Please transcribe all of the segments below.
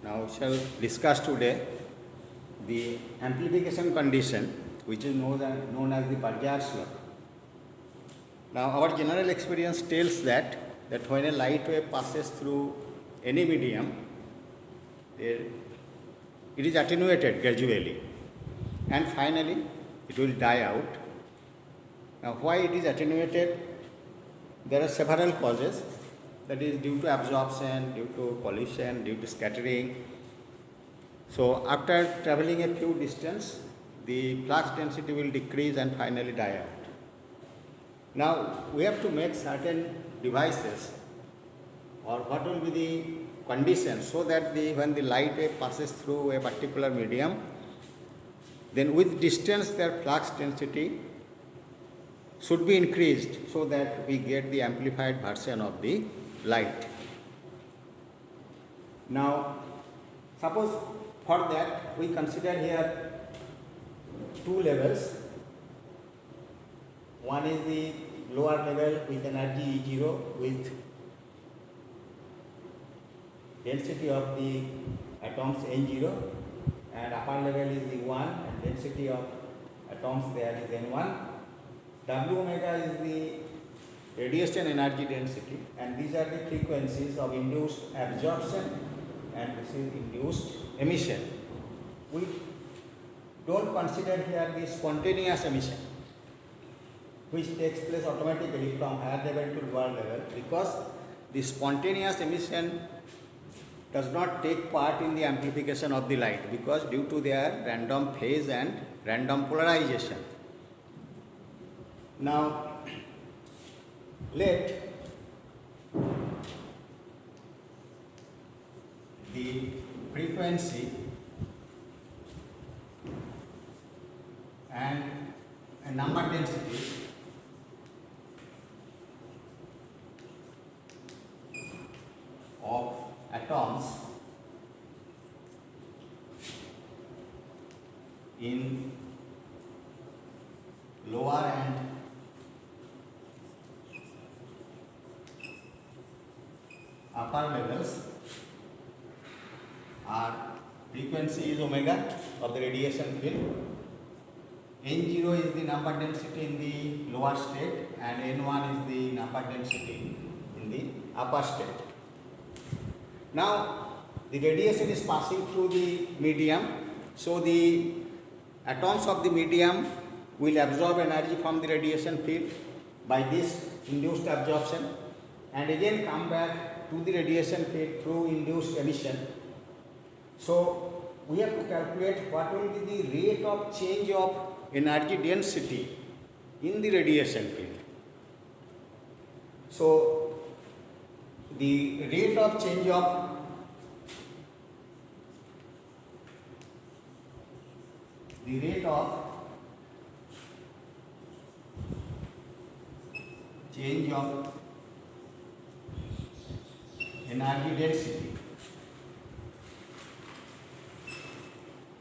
Now we shall discuss today the amplification condition, which is known as the Parjar's law. Now our general experience tells that when a light wave passes through any medium, it is attenuated gradually and finally it will die out. Now why it is attenuated? There are several causes, that is due to absorption, due to collision, due to scattering. So after traveling a few distance, the flux density will decrease and finally die out. Now we have to make certain devices, or what will be the conditions, so that when the light wave passes through a particular medium, then with distance their flux density should be increased so that we get the amplified version of the light. Now suppose for that we consider here two levels. One is the lower level with energy E0 with density of the atoms N0, and upper level is the 1 and density of atoms there is N1. W omega is the radiation energy density, and these are the frequencies of induced absorption and this is induced emission. We don't consider here the spontaneous emission, which takes place automatically from higher level to lower level, because the spontaneous emission does not take part in the amplification of the light, because due to their random phase and random polarization. Now let the frequency and a number density of atoms in lower and upper levels are, frequency is omega of the radiation field, N0 is the number density in the lower state and N1 is the number density in the upper state. Now the radiation is passing through the medium, so the atoms of the medium will absorb energy from the radiation field by this induced absorption and again come back to the radiation field through induced emission. So we have to calculate what will be the rate of change of energy density in the radiation field. So the rate of change of energy density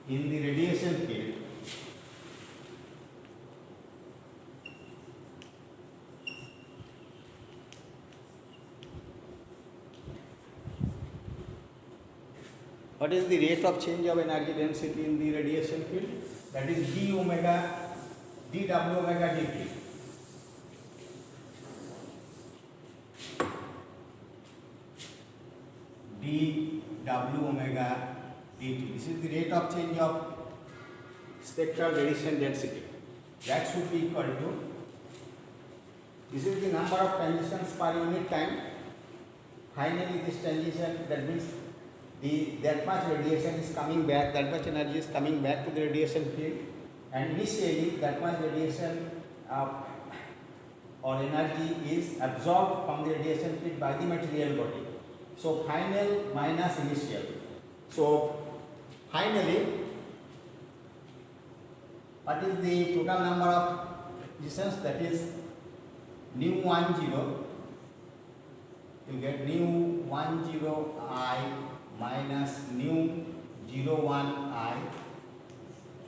in the radiation field what is the rate of change of energy density in the radiation field? That is dw omega dt. dw omega dt. This is the rate of change of spectral radiation density. That should be equal to, this is the number of transitions per unit time. Finally this transition, that means that much radiation is coming back, that much energy is coming back to the radiation field, and initially that much radiation or energy is absorbed from the radiation field by the material body. So final minus initial. So finally, what is the total number of transitions? That is nu 10. You get nu 10 I minus nu 01 I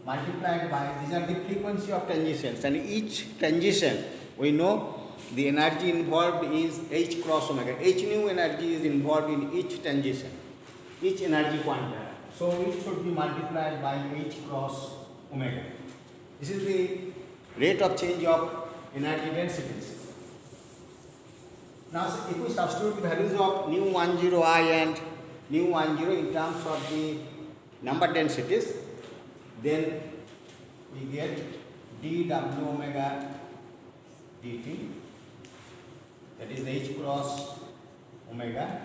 multiplied by, these are the frequency of transitions, and each transition we know the energy involved is H cross omega. H nu energy is involved in each transition. each energy quantum. So it should be multiplied by h cross omega. This is the rate of change of energy densities. Now if we substitute the values of nu 10 I and nu 10 in terms of the number densities, then we get dw omega dt, that is h cross omega.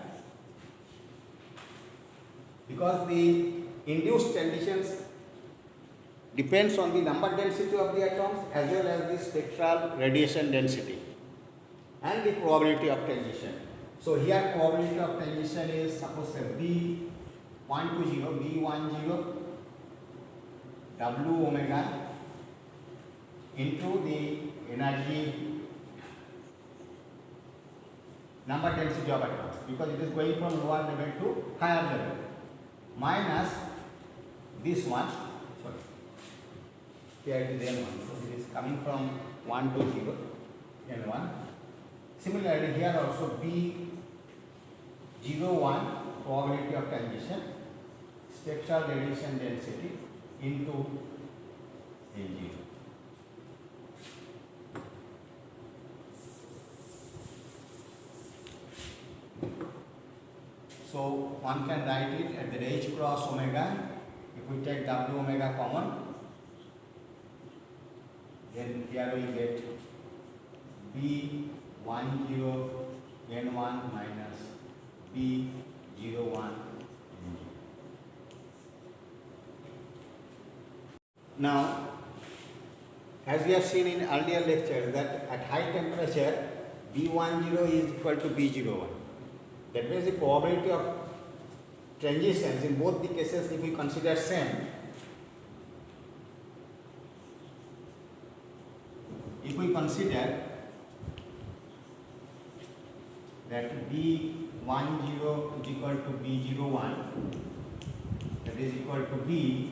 Because the induced conditions depends on the number density of the atoms as well as the spectral radiation density and the probability of transition. So here probability of transition is suppose B 1 to 0, B10 W omega into the energy number density of atoms, because it is going from lower level to higher level, minus this one, sorry, here it is N1, so it is coming from 1 to 0, N1. Similarly here also B01 probability of transition, spectral radiation density into N0. So one can write it at the h cross omega. If we take W omega common, then here we get B10 N1 minus B01 N0. Now, as we have seen in earlier lectures that at high temperature B10 is equal to B01. That means the probability of transitions in both the cases, if we consider same, if we consider that B10 is equal to B01, that is equal to B,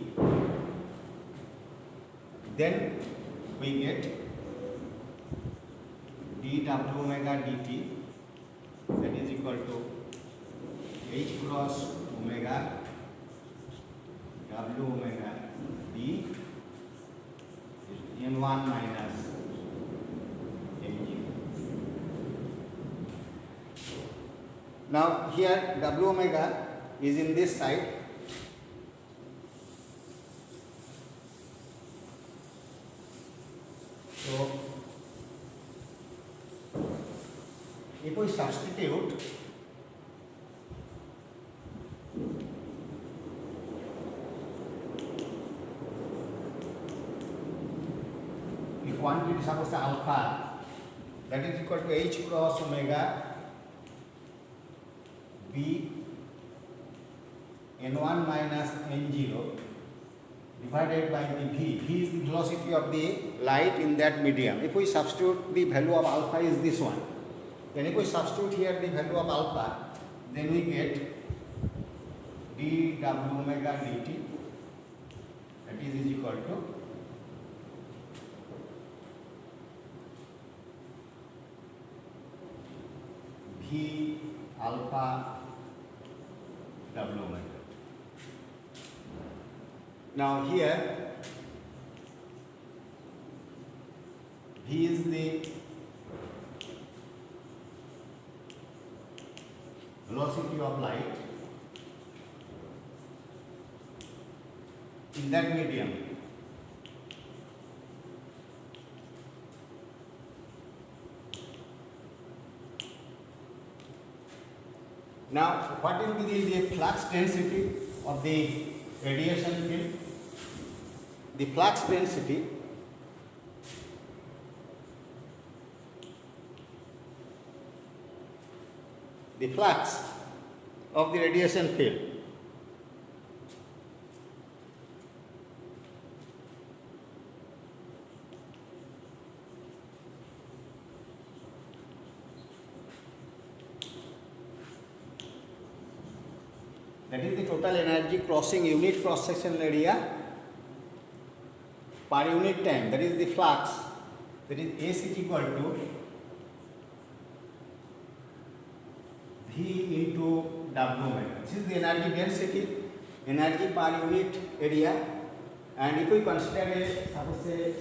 then we get dw omega dt, that is equal to h cross omega w omega d n1 minus mg. Now here w omega is in this side, so if we substitute the quantity, suppose alpha, that is equal to h cross omega b n1 minus n0 divided by the v. V is the velocity of the light in that medium. If we substitute the value of alpha is this one, then if we substitute here the value of alpha, then we get dw omega dt, that is equal to v alpha w omega. Now here v is the velocity of light in that medium. Now, what will be the flux density of the radiation field? The flux density of the radiation field that is the total energy crossing unit cross sectional area per unit time, that is the flux, that is S is equal to V into W omega. This is the energy density, energy per unit area. And if we consider a suppose a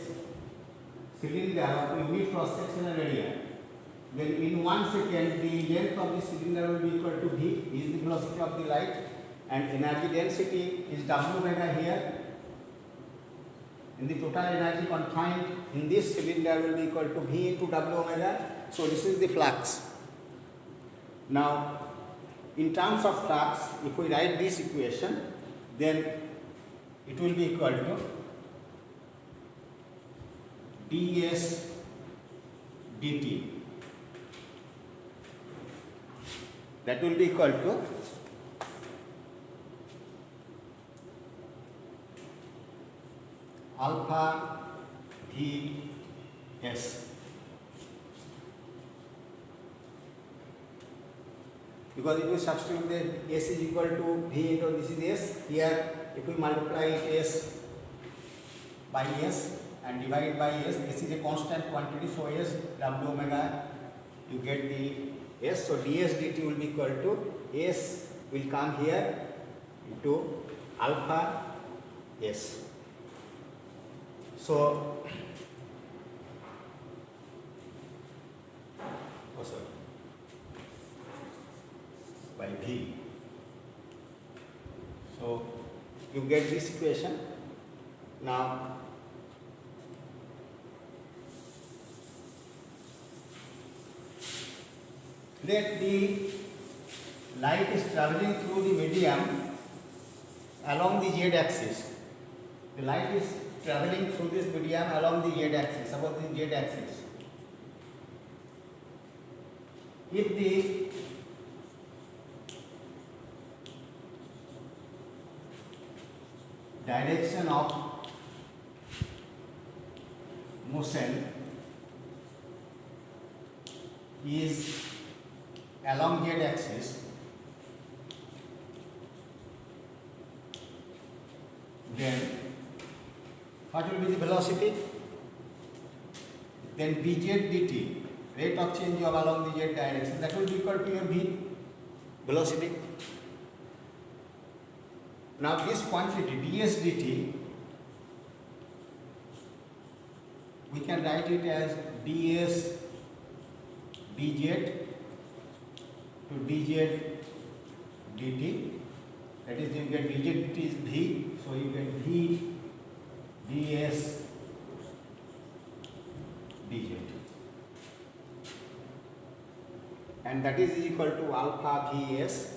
cylinder of unit cross sectional area, then in 1 second the length of the cylinder will be equal to V, is the velocity of the light, and energy density is W omega here. And the total energy confined in this cylinder will be equal to V into W omega. So this is the flux. Now, in terms of flux, if we write this equation, then it will be equal to ds dt. That will be equal to alpha V S. Because if we substitute the S is equal to V into this is S, here if we multiply S by S and divide by S is a constant quantity, so S W omega, you get the S, so ds dt will be equal to S will come here into alpha S. So, by V. So, you get this equation. Now, let the light is traveling through the medium along the z axis. The light is traveling through this medium along the z axis, suppose the z axis. If the direction of motion is along z axis, then what will be the velocity? Then Vz dt, rate of change of along the z direction, that will be equal to your V velocity. Now this quantity ds dt, we can write it as ds dz to dz dt, that is you get dz dt is V, so you get V ds dz, and that is equal to alpha Vs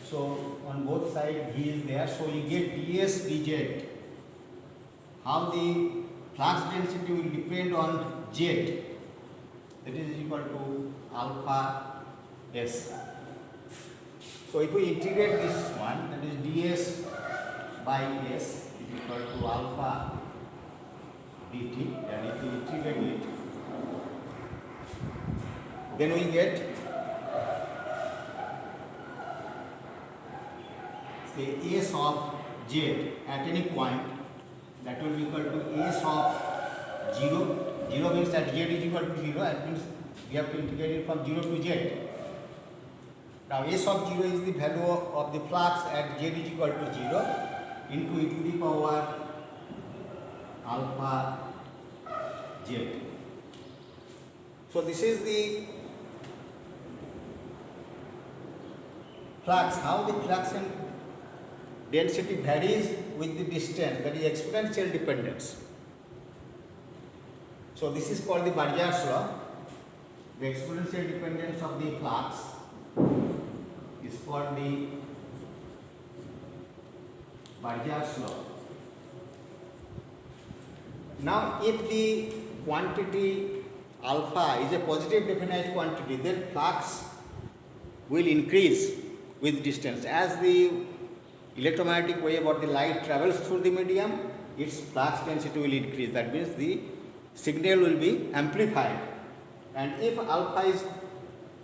so on both sides V is there, so you get ds dz. How the flux density will depend on z, that is equal to alpha S. So if we integrate this one, that is ds by S is equal to alpha dt, and if we integrate it, then we get say S of z at any point, that will be equal to S of 0. 0 means that z is equal to 0, that means we have to integrate it from 0 to z. Now S of 0 is the value of the flux at z is equal to 0 into e to the power alpha z. So this is the flux, how the flux and density varies with the distance, that is exponential dependence. So this is called the Barjat's law. The exponential dependence of the flux is called the Barjat's law. Now if the quantity alpha is a positive definite quantity, then flux will increase with distance. As the electromagnetic wave or the light travels through the medium, its flux density will increase. That means the signal will be amplified. And if alpha is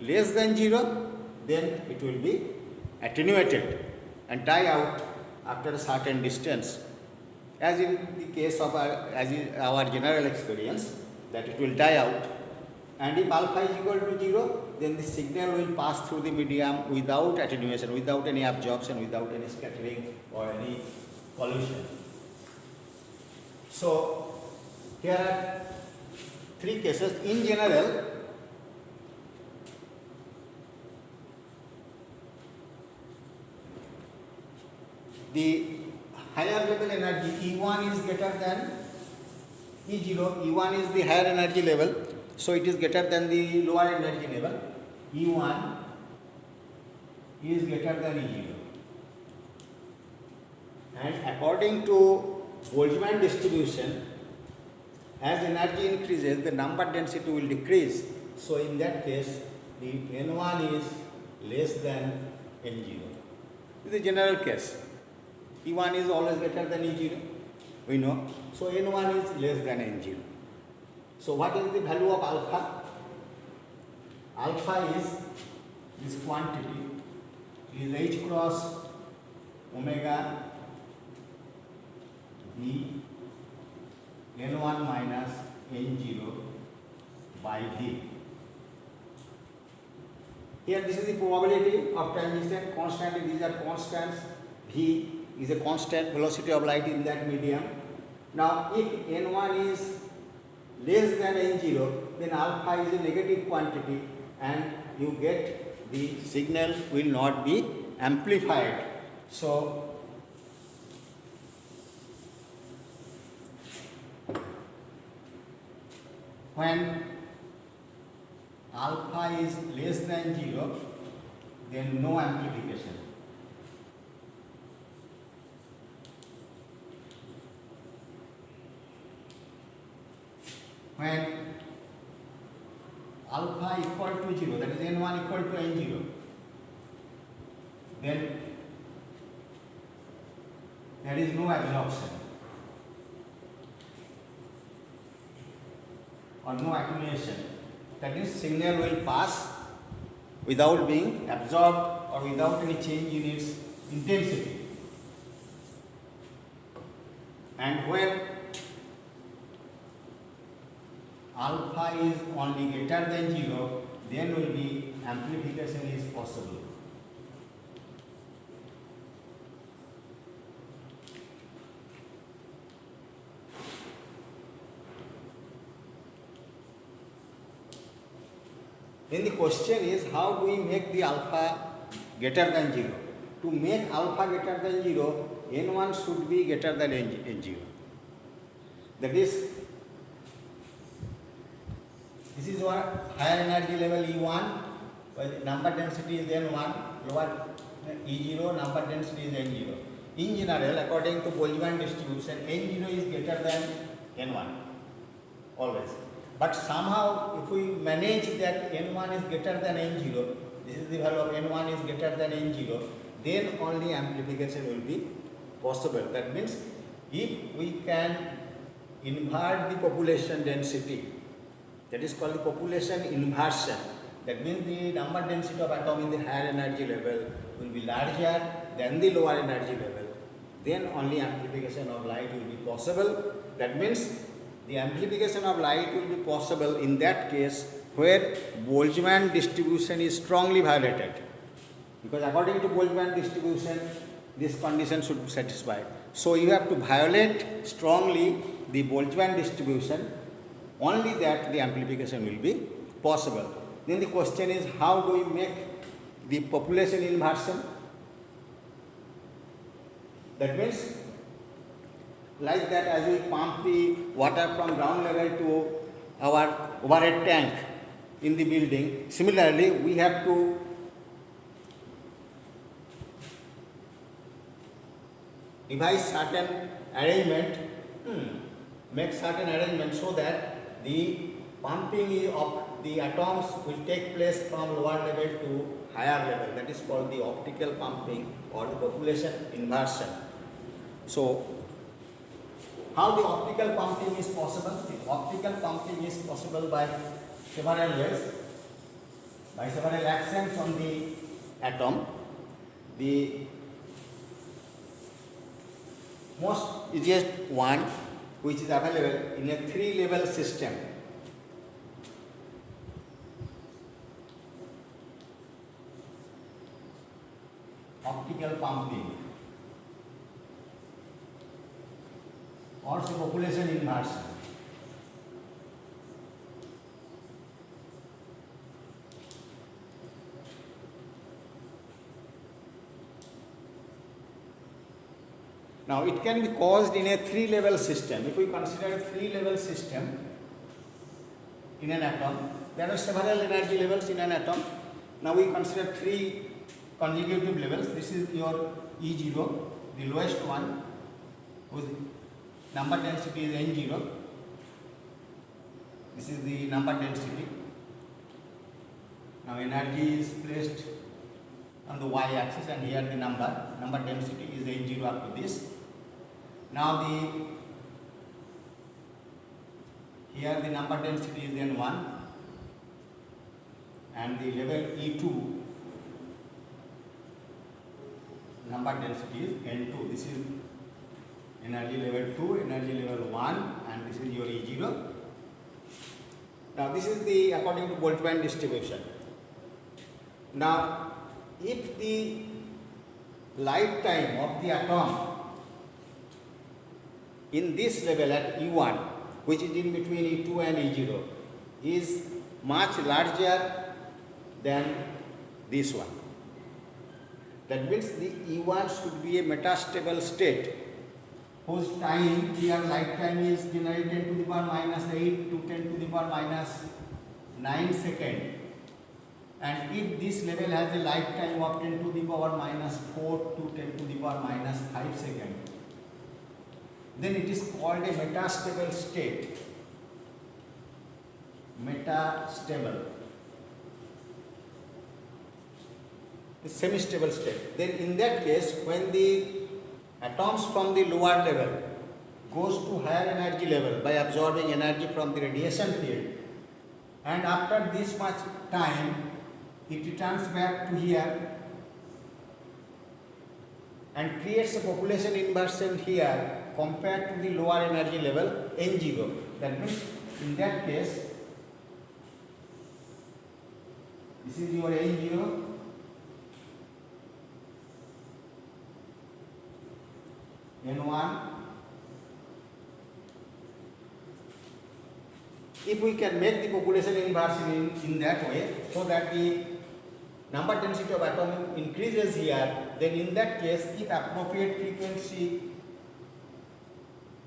less than 0, then it will be attenuated and die out after a certain distance, as in the case of as in our general experience, that it will die out. And if alpha is equal to 0, then the signal will pass through the medium without attenuation, without any absorption, without any scattering or any pollution. So here are three cases. In general, the higher level energy E1 is greater than E0. E1 is the higher energy level, so it is greater than the lower energy level. E1 is greater than E0. And according to Boltzmann distribution, as energy increases, the number density will decrease. So in that case, the N1 is less than N0. This is the general case. E1 is always greater than E0, we know. So N1 is less than N0. So what is the value of alpha? Alpha is this quantity, is H cross omega V N1 minus N0 by V. Here this is the probability of transition. Constantly these are constants. V is a constant velocity of light in that medium. Now if N1 is less than N0, then alpha is a negative quantity and you get the signal will not be amplified. So when alpha is less than 0, then no amplification. When alpha equal to 0, that is N1 equal to N0, then there is no absorption or no attenuation. That is, signal will pass without being absorbed or without any change in its intensity. And when alpha is only greater than 0, then will be amplification is possible. Then the question is, how do we make the alpha greater than 0? To make alpha greater than 0, N1 should be greater than N0. That is, this is our higher energy level E1, where the number density is N1, lower E0, number density is N0. In general, according to Boltzmann distribution, N0 is greater than N1, always. But somehow, if we manage that N1 is greater than N0, this is the value of N1 is greater than N0, then only amplification will be possible. That means, if we can invert the population density, that is called the population inversion. That means the number density of atom in the higher energy level will be larger than the lower energy level. Then only amplification of light will be possible. That means the amplification of light will be possible in that case where Boltzmann distribution is strongly violated. Because according to Boltzmann distribution, this condition should be satisfied. So you have to violate strongly the Boltzmann distribution, only that the amplification will be possible. Then the question is, how do we make the population inversion? That means, like that, as we pump the water from ground level to our overhead tank in the building, similarly we have to devise certain arrangement, make certain arrangement so that the pumping of the atoms will take place from lower level to higher level. That is called the optical pumping or the population inversion. So, how the optical pumping is possible? The optical pumping is possible by several ways, by several actions on the atom, the most easiest one which is available in a 3-level system. Optical pumping or say population inversion. Now it can be caused in a 3-level system. If we consider a 3-level system in an atom, there are several energy levels in an atom. Now we consider 3 consecutive levels. This is your E0, the lowest one, whose number density is N0. This is the number density. Now energy is placed on the y-axis, and here the number density is N0 up to this. Now here the number density is N1, and the level E2 number density is N2. This is energy level 2, energy level 1, and this is your E0. Now this is the according to Boltzmann distribution. Now if the lifetime of the atom in this level at E1, which is in between E2 and E0, is much larger than this one, that means the E1 should be a metastable state whose time here lifetime is generally 10 to the power minus 8 to 10 to the power minus 9 second. And if this level has a lifetime of 10 to the power minus 4 to 10 to the power minus 5 second, then it is called a metastable state. Metastable. A semi-stable state. Then in that case, when the atoms from the lower level goes to higher energy level by absorbing energy from the radiation field, and after this much time it returns back to here and creates a population inversion here compared to the lower energy level N0. That means in that case, this is your N0, N1. If we can make the population inversion in that way, so that the number density of atom increases here, then in that case, if appropriate frequency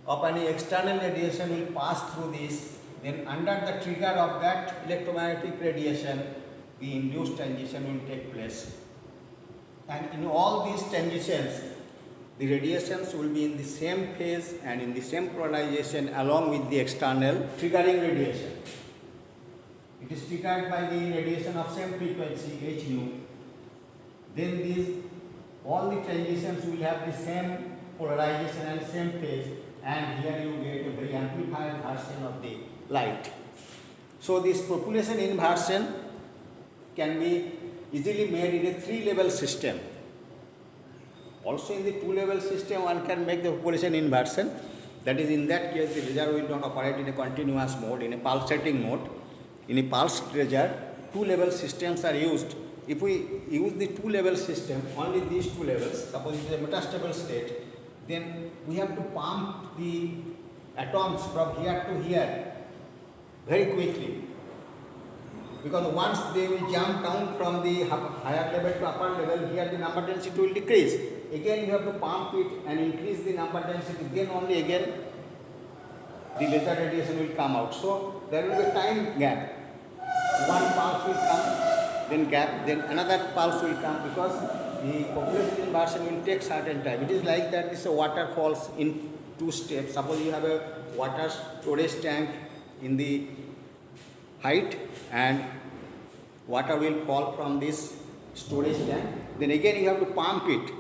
of any external radiation will pass through this, then under the trigger of that electromagnetic radiation, the induced transition will take place. And in all these transitions, the radiations will be in the same phase and in the same polarization along with the external triggering radiation. It is triggered by the radiation of same frequency h nu. Then all the transitions will have the same polarization and same phase, and here you get a very amplified version of the light. So this population inversion can be easily made in a 3-level system. Also in the 2-level system one can make the population inversion. That is, in that case the laser will not operate in a continuous mode, in a pulsating mode. In a pulsed laser, 2-level systems are used. If we use the 2-level system, only these 2 levels, suppose it is a metastable state, then we have to pump the atoms from here to here very quickly. Because once they will jump down from the higher level to upper level, here the number density will decrease. Again you have to pump it and increase the number density, then only again the laser radiation will come out. So there will be a time gap. One pulse will come, then gap, then another pulse will come, because the population inversion will take certain time. It is like that this waterfalls in 2 steps. Suppose you have a water storage tank in the height, and water will fall from this storage tank. Then again you have to pump it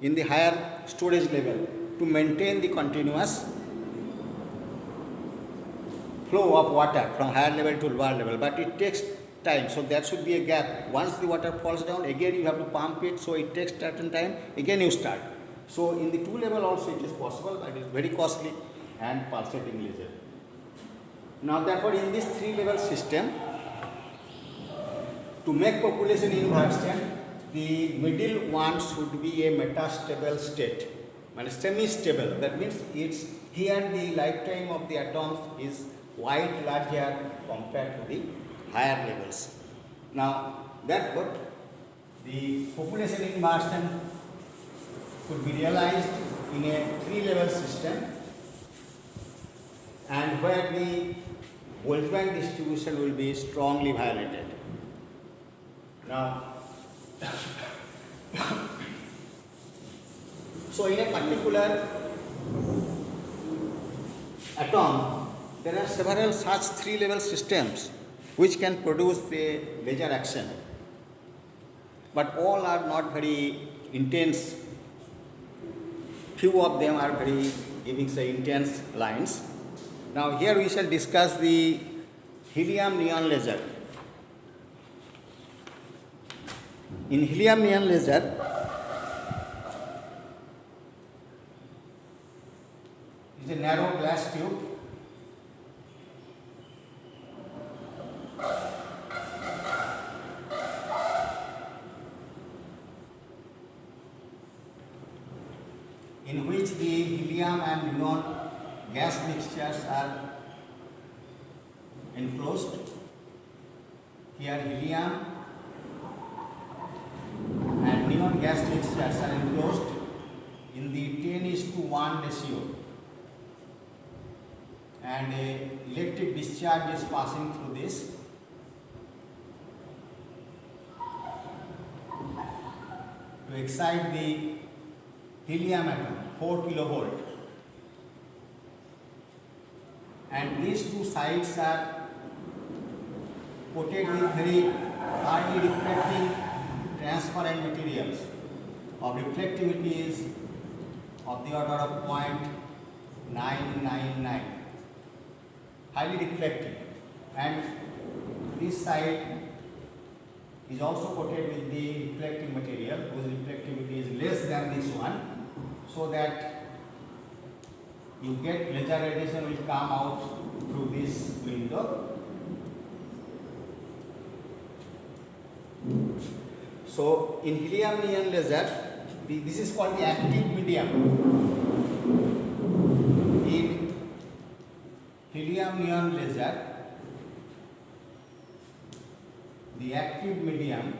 in the higher storage level to maintain the continuous flow of water from higher level to lower level. But it takes time, so there should be a gap. Once the water falls down, again you have to pump it, so it takes certain time, again you start. So in the 2 level also it is possible, but it is very costly and pulsating laser. Now therefore in this 3 level system, to make population inversion, the middle one should be a metastable state, semi-stable. That means it's here the lifetime of the atoms is wide larger compared to the higher levels. Now therefore the population inversion could be realized in a 3 level system, and where the Boltzmann distribution will be strongly violated. Now, so in a particular atom, there are several such 3 level systems which can produce a laser action, but all are not very intense. Few of them are very giving say intense lines. Now here we shall discuss the helium neon laser. In helium neon laser, is a narrow glass tube in which the helium and neon gas mixtures are enclosed. Here helium and neon gas mixtures are enclosed in the 10:1 ratio, and a electric discharge is passing through this. To excite the helium atom, 4 kilovolt, and these two sides are coated with very hardly reflecting transparent materials of reflectivities of the order of 0.999, highly reflective, and this side is also coated with the reflecting material whose reflectivity is less than this one, so that you get laser radiation will come out through this window. So in helium neon laser, this is called the active medium. In helium neon laser, the active medium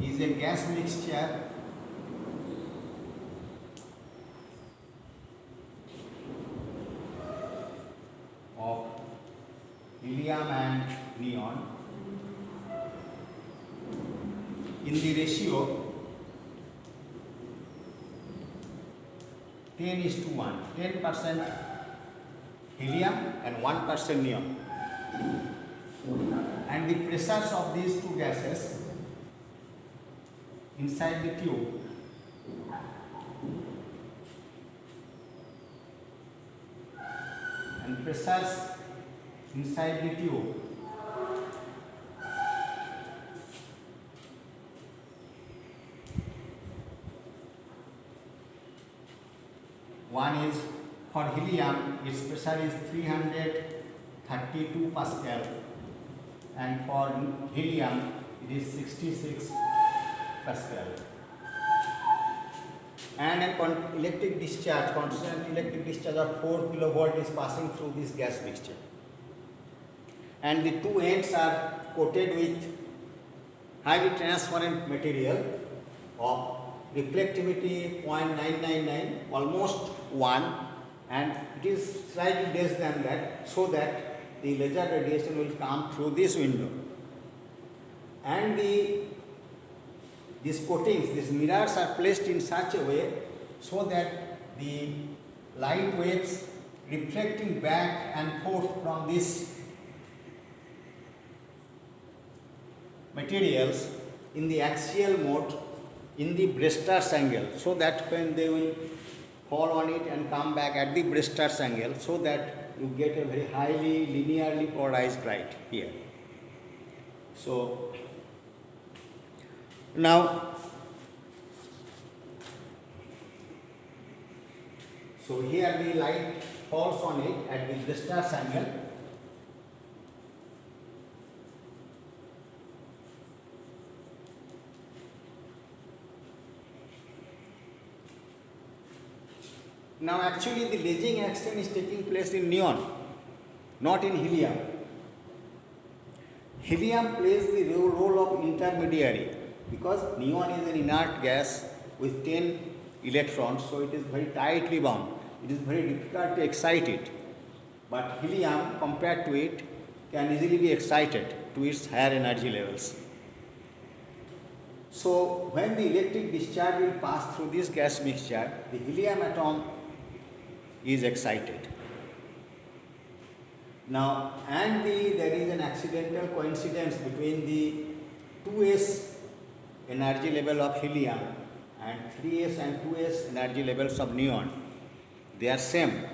is a gas mixture of helium and neon in the ratio 10:1, 10% helium and 1% neon, and the pressures of these two gases inside the tube and pressures inside the tube one is for helium, its pressure is 332 Pascal, and for helium it is 66 Pascal. And a electric discharge, constant electric discharge of 4 kilovolt is passing through this gas mixture, and the two ends are coated with highly transparent material of reflectivity 0.999, almost 1, and it is slightly less than that, so that the laser radiation will come through this window. And these coatings, these mirrors are placed in such a way so that the light waves reflecting back and forth from these materials in the axial mode in the Brestars angle, so that when they will fall on it and come back at the Brestars angle, so that you get a very highly linearly polarized light here. So now, so here the light falls on it at the Brestars angle. Now actually the lasing action is taking place in neon, not in helium. Helium plays the role of intermediary because neon is an inert gas with 10 electrons, so it is very tightly bound. It is very difficult to excite it. But helium, compared to it, can easily be excited to its higher energy levels. So when the electric discharge will pass through this gas mixture, the helium atom is excited. Now, there is an accidental coincidence between the 2s energy level of helium and 3s and 2s energy levels of neon. They are same.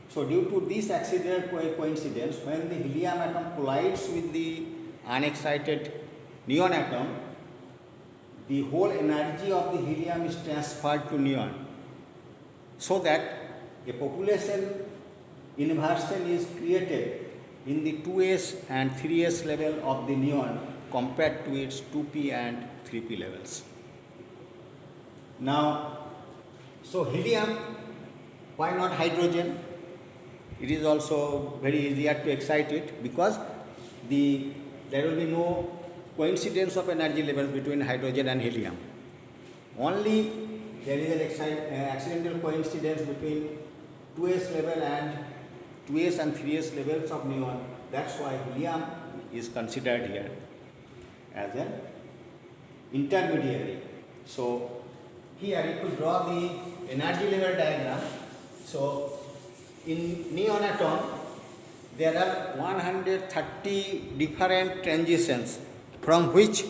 So due to this accidental coincidence, when the helium atom collides with the unexcited neon atom, the whole energy of the helium is transferred to neon, so that a population inversion is created in the 2s and 3s level of the neon compared to its 2p and 3p levels. Now, so helium, why not hydrogen? It is also very easier to excite it because there will be no coincidence of energy levels between hydrogen and helium. Only there is an accidental coincidence between 2s level and 2s and 3s levels of neon. That's why helium is considered here as an intermediary. So here you could draw the energy level diagram. So in neon atom there are 130 different transitions from which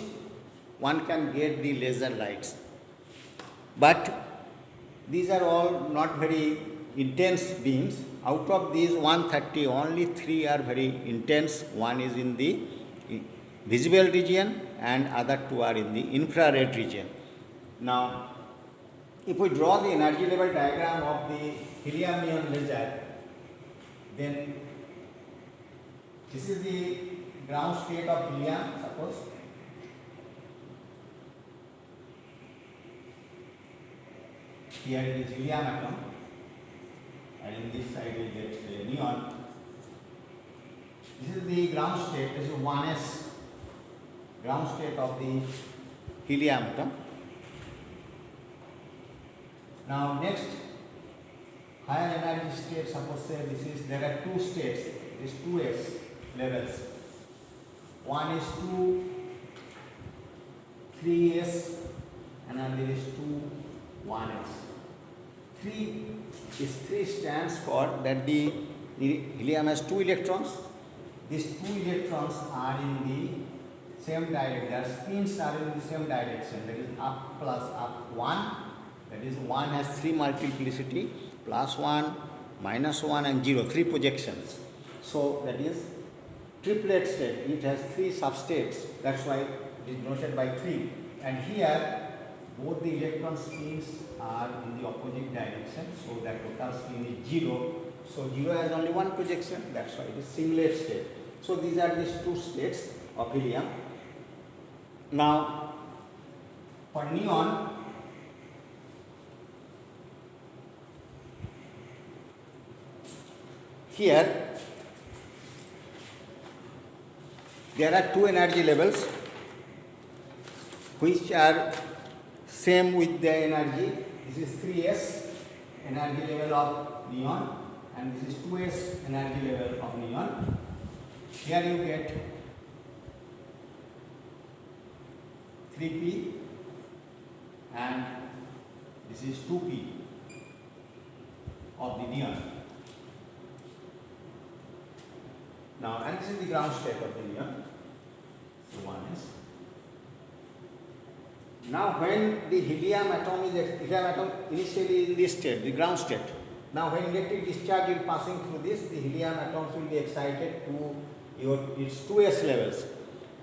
one can get the laser lights. But these are all not very intense beams. Out of these 130, only 3 are very intense. One is in the visible region and other 2 are in the infrared region. Now, if we draw the energy level diagram of the helium neon laser, then this is the ground state of helium, suppose. Here it is helium atom, and in this side we get neon. This is the ground state, this is 1s ground state of the helium atom. Now next, higher energy state, suppose say there are 2 states, this 2s levels. One is 3s and another is 1s. 3 stands for that the helium has 2 electrons. These 2 electrons are in the same direction, their spins are in the same direction, that is up plus up 1, that is 1 has 3 multiplicity, plus 1, minus 1 and 0, 3 projections. So that is triplet state, it has 3 substates, that's why it is noted by 3. And here both the electron spins are in the opposite direction, so that total spin is 0. So 0 has only 1 projection, that's why it is singlet state. So these are these 2 states of helium. Now for neon, here there are 2 energy levels which are same with the energy. This is 3s energy level of neon and this is 2s energy level of neon. Here you get 3p and this is 2p of the neon. Now, and this is the ground state of the neon. So one is. Now when the helium atom initially in this state, the ground state. Now when electric discharge is passing through this, the helium atoms will be excited to its 2s levels.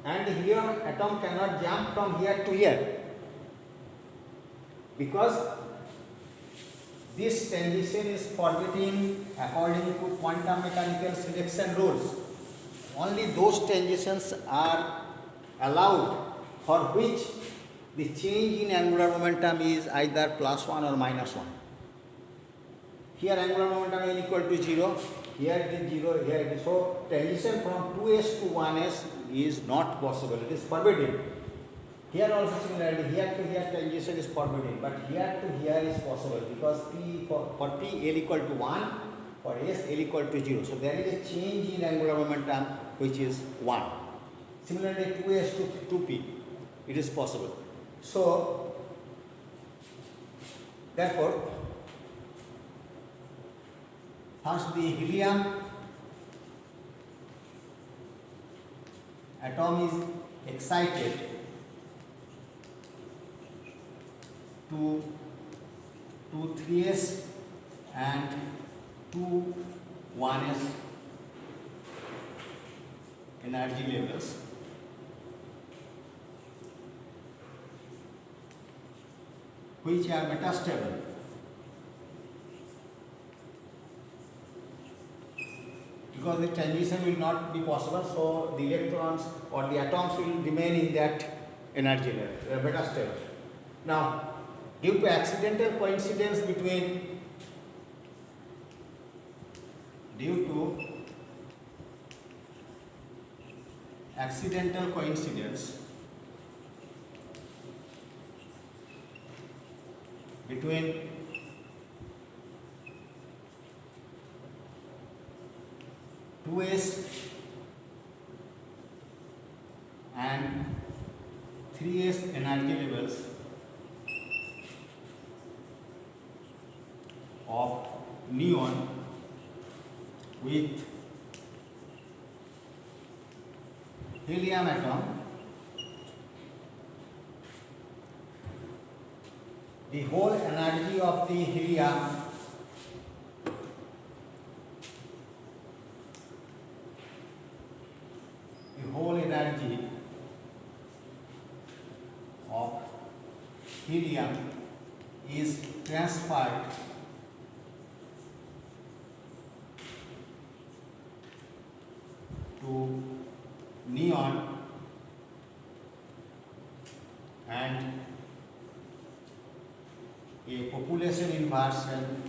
And the helium atom cannot jump from here to here, because this transition is forbidden according to quantum mechanical selection rules. Only those transitions are allowed for which the change in angular momentum is either +1 or -1. Here angular momentum is equal to 0, here it is 0, here it is. So transition from 2s to 1s is not possible, it is forbidden. Here also similarly, here to here transition is forbidden, but here to here is possible, because for P L equal to 1, for S L equal to 0. So there is a change in angular momentum which is 1. Similarly 2S to 2P, it is possible. So therefore, first the helium atom is excited to 3s and 1s energy levels, which are metastable. Because the transition will not be possible, so the electrons or the atoms will remain in that energy level, they are metastable. Now, due to accidental coincidence between between 2s and 3s energy levels of neon with helium atom, the whole energy of the helium is transferred to neon, and a population inversion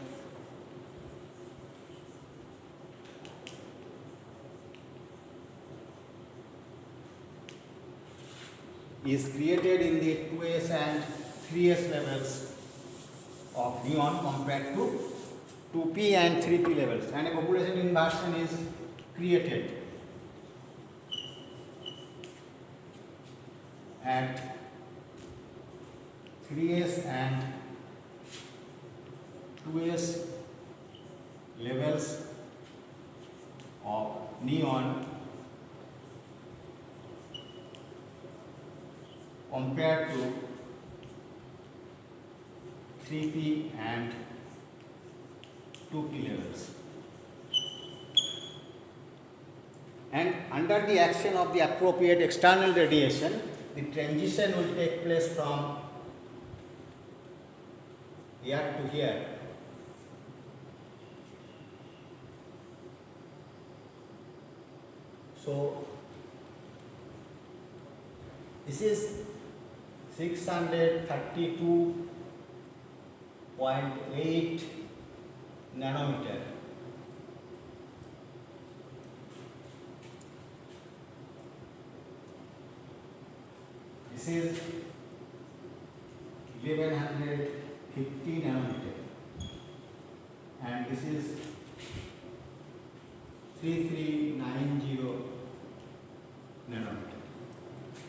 is created in the 2s and 3s levels of neon compared to 2p and 3p levels, and a population inversion is created at 3s and 2s levels of neon compared to 3p and 2p levels. And under the action of the appropriate external radiation, the transition will take place from here to here. So this is 632.8 nanometer. This is 1150 nanometer, and this is 3390 nanometer.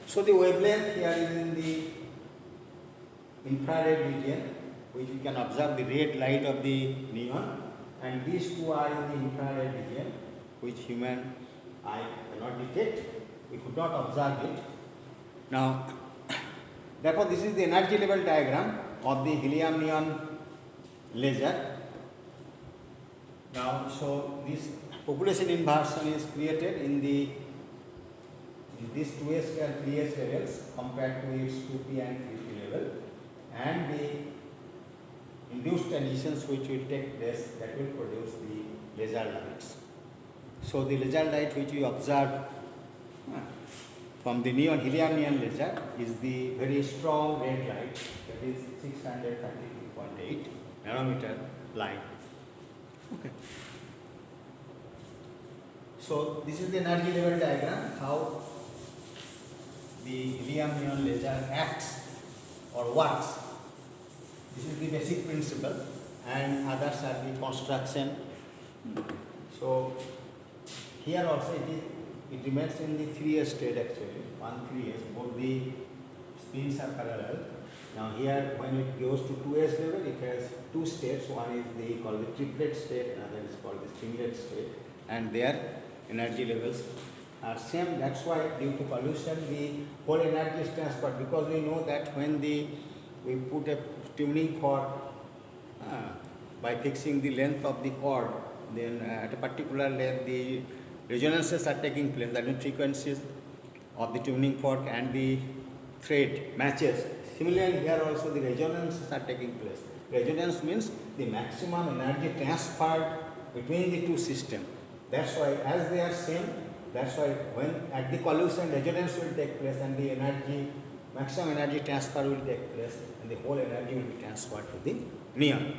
So the wavelength here is in the infrared region, which we can observe the red light of the neon, and these two are in the infrared region, which human eye cannot detect. We could not observe it. Now, Therefore, this is the energy level diagram of the helium neon laser. Now, so this population inversion is created in these 2s and 3s levels compared to its 2p and 3p level, and the induced conditions which will take place, that will produce the laser lights. So the laser light which we observe from the helium neon laser is the very strong red light, that is 632.8 nanometer light. Okay. So this is the energy level diagram, how the helium neon laser acts or works. This is the basic principle, and others are the construction. So here also it remains in the 3s state actually, 3s, both the spins are parallel. Now here when it goes to 2s level, it has two states, one is called the triplet state, another is called the stringlet state, and their energy levels are same. That's why due to pollution the whole energy is transferred, because we know that when we put a tuning fork by fixing the length of the cord, then at a particular length the resonances are taking place, that means frequencies of the tuning fork and the thread matches. Similarly here also the resonances are taking place. Resonance means the maximum energy transferred between the two systems. That's why as they are same, that's why when at the collision resonance will take place and the maximum energy transfer will take place, and the whole energy will be transferred to the neon.